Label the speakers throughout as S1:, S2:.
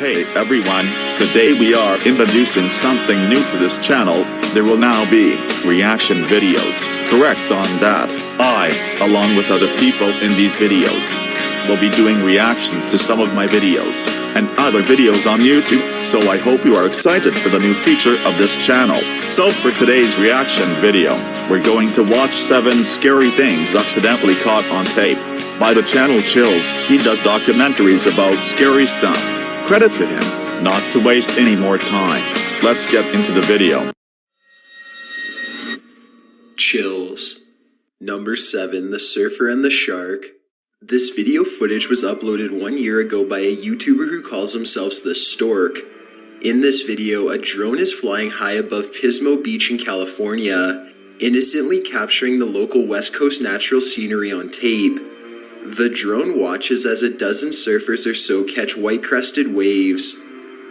S1: Hey everyone, today we are introducing something new to this channel. There will now be reaction videos. Correct on that. I, along with other people in these videos, will be doing reactions to some of my videos and other videos on YouTube, so I hope you are excited for the new feature of this channel. So for today's reaction video, we're going to watch 7 scary things accidentally caught on tape by the channel Chills. He does documentaries about scary stuff. Credit to him. Not to waste any more time, let's get into the video.
S2: Chills. Number 7, The Surfer and the Shark. This video footage was uploaded 1 year ago by a YouTuber who calls themselves The Stork. In this video, a drone is flying high above Pismo Beach in California, innocently capturing the local West Coast natural scenery on tape. The drone watches as a dozen surfers or so catch white-crested waves.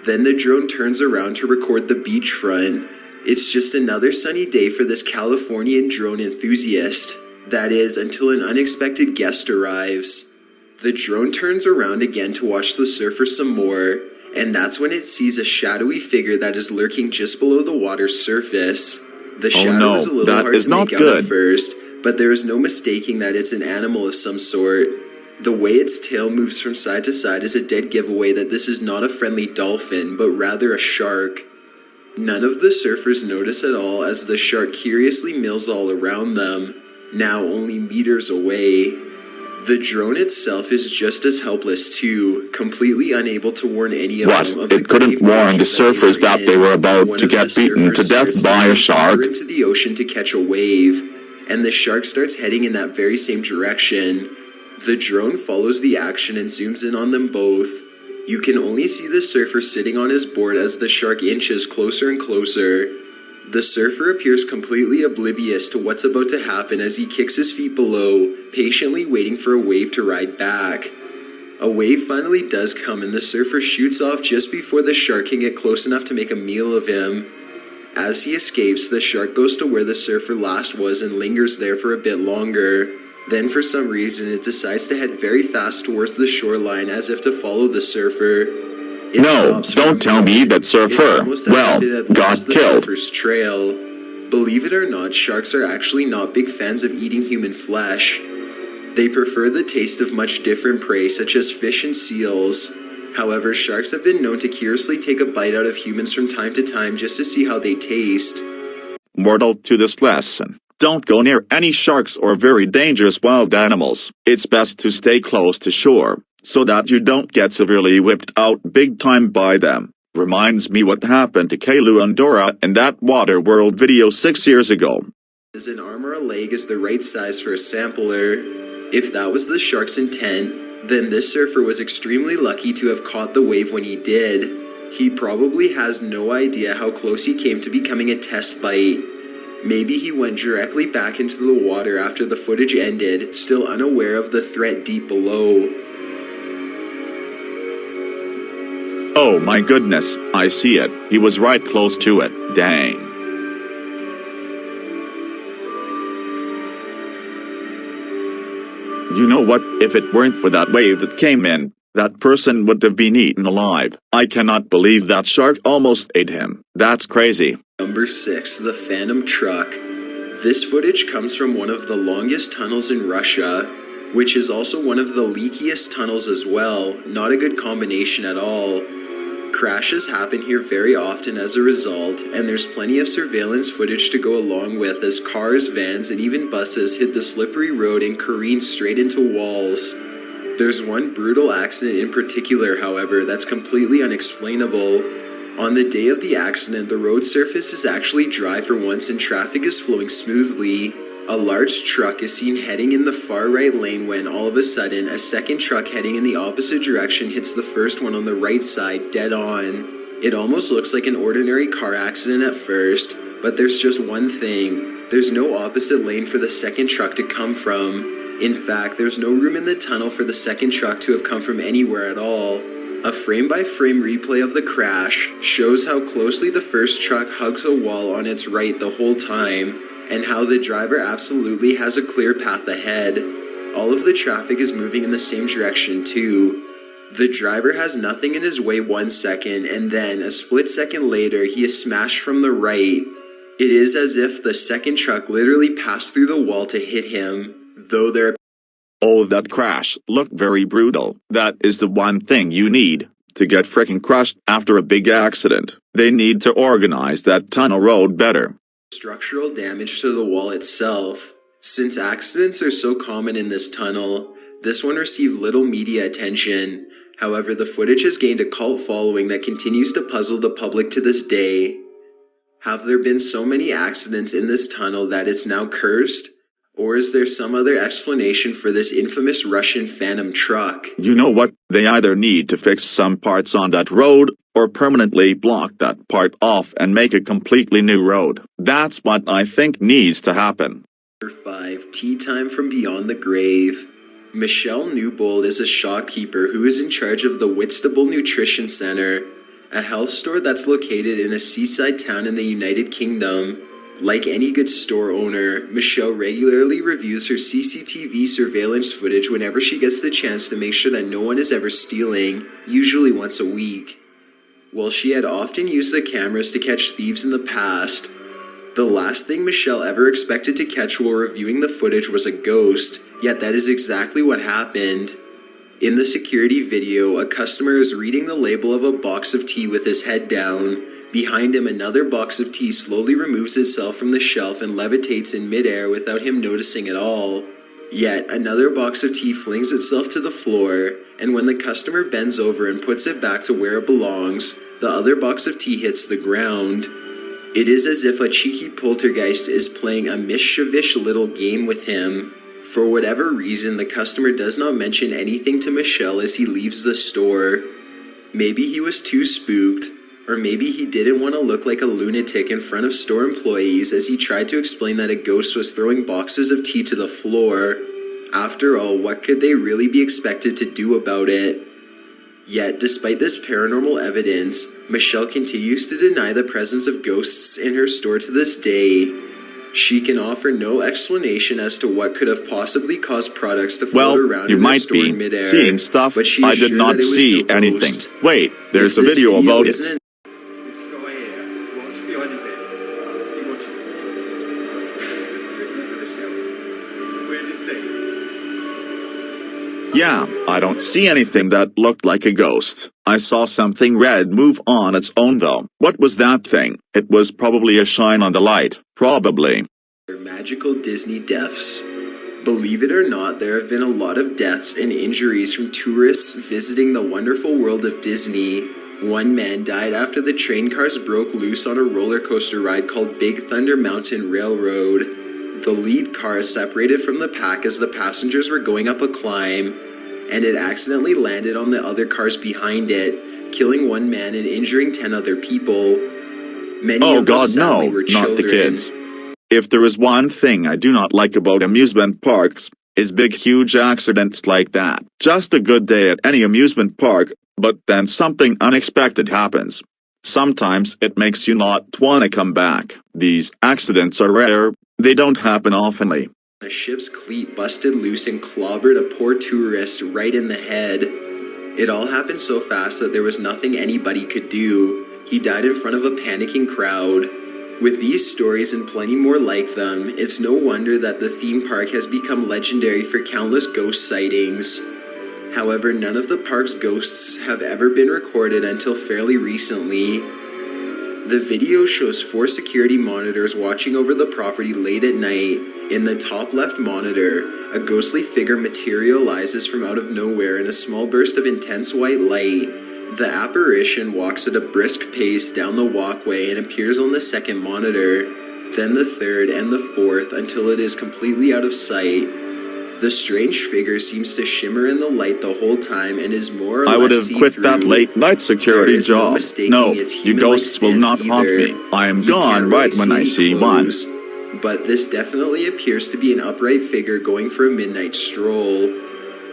S2: Then the drone turns around to record the beachfront. It's just another sunny day for this Californian drone enthusiast. That is, until an unexpected guest arrives. The drone turns around again to watch the surfers some more, and that's when it sees a shadowy figure that is lurking just below the water's surface. The shadow is a little hard to make out at first, but there is no mistaking that it's an animal of some sort. The way its tail moves from side to side is a dead giveaway that this is not a friendly dolphin, but rather a shark. None of the surfers notice at all as the shark curiously mills all around them, now only meters away. The drone itself is just as helpless too, completely unable to warn any of them of the
S1: It couldn't warn the surfers that they were about to get beaten to death by a shark?
S2: Into the ocean to catch a wave, and the shark starts heading in that very same direction. The drone follows the action and zooms in on them both. You can only see the surfer sitting on his board as the shark inches closer and closer. The surfer appears completely oblivious to what's about to happen as he kicks his feet below, patiently waiting for a wave to ride back. A wave finally does come and the surfer shoots off just before the shark can get close enough to make a meal of him. As he escapes, the shark goes to where the surfer last was and lingers there for a bit longer. Then for some reason it decides to head very fast towards the shoreline as if to follow the surfer.
S1: No, don't tell me that surfer, well, got killed.
S2: Surfer's trail. Believe it or not, sharks are actually not big fans of eating human flesh. They prefer the taste of much different prey such as fish and seals. However, sharks have been known to curiously take a bite out of humans from time to time just to see how they taste.
S1: Moral to this lesson: don't go near any sharks or very dangerous wild animals. It's best to stay close to shore, so that you don't get severely whipped out big time by them. Reminds me what happened to Kalu and Dora in that Waterworld video 6 years ago.
S2: An arm or a leg is the right size for a sampler. If that was the shark's intent, then this surfer was extremely lucky to have caught the wave when he did. He probably has no idea how close he came to becoming a test bite. Maybe he went directly back into the water after the footage ended, still unaware of the threat deep below.
S1: Oh my goodness, I see it. He was right close to it. Dang. You know what? If it weren't for that wave that came in, that person would have been eaten alive. I cannot believe that shark almost ate him. That's crazy.
S2: Number 6, The Phantom Truck. This footage comes from one of the longest tunnels in Russia, which is also one of the leakiest tunnels as well. Not a good combination at all. Crashes happen here very often as a result, and there's plenty of surveillance footage to go along with as cars, vans, and even buses hit the slippery road and careen straight into walls. There's one brutal accident in particular, however, that's completely unexplainable. On the day of the accident, the road surface is actually dry for once and traffic is flowing smoothly. A large truck is seen heading in the far right lane when, all of a sudden, a second truck heading in the opposite direction hits the first one on the right side dead on. It almost looks like an ordinary car accident at first, but there's just one thing. There's no opposite lane for the second truck to come from. In fact, there's no room in the tunnel for the second truck to have come from anywhere at all. A frame-by-frame replay of the crash shows how closely the first truck hugs a wall on its right the whole time, and how the driver absolutely has a clear path ahead. All of the traffic is moving in the same direction too. The driver has nothing in his way 1 second, and then a split second later, he is smashed from the right. It is as if the second truck literally passed through the wall to hit him, though there.
S1: Oh, that crash looked very brutal. That is the one thing you need to get frickin' crushed after a big accident. They need to organize that tunnel road better.
S2: Structural damage to the wall itself. Since accidents are so common in this tunnel, this one received little media attention. However, the footage has gained a cult following that continues to puzzle the public to this day. Have there been so many accidents in this tunnel that it's now cursed? Or is there some other explanation for this infamous Russian Phantom truck?
S1: You know what? They either need to fix some parts on that road, or permanently block that part off and make a completely new road. That's what I think needs to happen.
S2: Number 5. Tea Time from Beyond the Grave. Michelle Newbold is a shopkeeper who is in charge of the Whitstable Nutrition Center, a health store that's located in a seaside town in the United Kingdom. Like any good store owner, Michelle regularly reviews her CCTV surveillance footage whenever she gets the chance to make sure that no one is ever stealing, usually once a week. While she had often used the cameras to catch thieves in the past, the last thing Michelle ever expected to catch while reviewing the footage was a ghost, yet that is exactly what happened. In the security video, a customer is reading the label of a box of tea with his head down. Behind him, another box of tea slowly removes itself from the shelf and levitates in midair without him noticing at all. Yet, another box of tea flings itself to the floor, and when the customer bends over and puts it back to where it belongs, the other box of tea hits the ground. It is as if a cheeky poltergeist is playing a mischievous little game with him. For whatever reason, the customer does not mention anything to Michelle as he leaves the store. Maybe he was too spooked, or maybe he didn't want to look like a lunatic in front of store employees as he tried to explain that a ghost was throwing boxes of tea to the floor. After all, what could they really be expected to do about it? Yet, despite this paranormal evidence, Michelle continues to deny the presence of ghosts in her store to this day. She can offer no explanation as to what could have possibly caused products to float around in her store in midair.
S1: Well, you might be seeing stuff.
S2: But she
S1: I
S2: is
S1: did
S2: sure
S1: not
S2: that it was
S1: see
S2: no
S1: anything.
S2: ghost.
S1: Wait, there's a
S2: If this
S1: video about
S2: isn't
S1: it.
S2: an
S3: This guy here, watch behind his head. Keep watching. Just look at the shelf. It's the weirdest thing.
S1: Yeah, I don't see anything that looked like a ghost. I saw something red move on its own though. What was that thing? It was probably a shine on the light. Probably.
S2: Magical Disney deaths. Believe it or not, there have been a lot of deaths and injuries from tourists visiting the wonderful world of Disney. One man died after the train cars broke loose on a roller coaster ride called Big Thunder Mountain Railroad. The lead car separated from the pack as the passengers were going up a climb, and it accidentally landed on the other cars behind it, killing one man and injuring 10 other people. Many of them sadly were children.
S1: Not the kids. If there is one thing I do not like about amusement parks, is big huge accidents like that. Just a good day at any amusement park, but then something unexpected happens. Sometimes it makes you not want to come back. These accidents are rare, they don't happen oftenly.
S2: A ship's cleat busted loose and clobbered a poor tourist right in the head. It all happened so fast that there was nothing anybody could do. He died in front of a panicking crowd. With these stories and plenty more like them, it's no wonder that the theme park has become legendary for countless ghost sightings. However, none of the park's ghosts have ever been recorded until fairly recently. The video shows 4 security monitors watching over the property late at night. In the top left monitor, a ghostly figure materializes from out of nowhere in a small burst of intense white light. The apparition walks at a brisk pace down the walkway and appears on the second monitor, then the third and the fourth until it is completely out of sight. The strange figure seems to shimmer in the light the whole time and is more or less
S1: I would have quit
S2: see-through.
S1: that late night security
S2: There is no
S1: job.
S2: mistaking
S1: No,
S2: its
S1: you
S2: human-like
S1: ghosts will
S2: stance
S1: not haunt
S2: either.
S1: me. I am
S2: You
S1: gone
S2: can't
S1: right
S2: really
S1: when I see
S2: any
S1: one.
S2: clothes, but this definitely appears to be an upright figure going for a midnight stroll.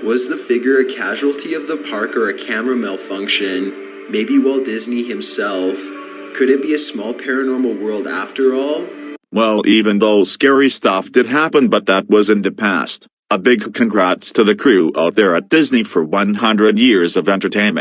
S2: Was the figure a casualty of the park or a camera malfunction? Maybe Walt Disney himself? Could it be a small paranormal world after all?
S1: Well, even though scary stuff did happen, but that was in the past. A big congrats to the crew out there at Disney for 100 years of entertainment.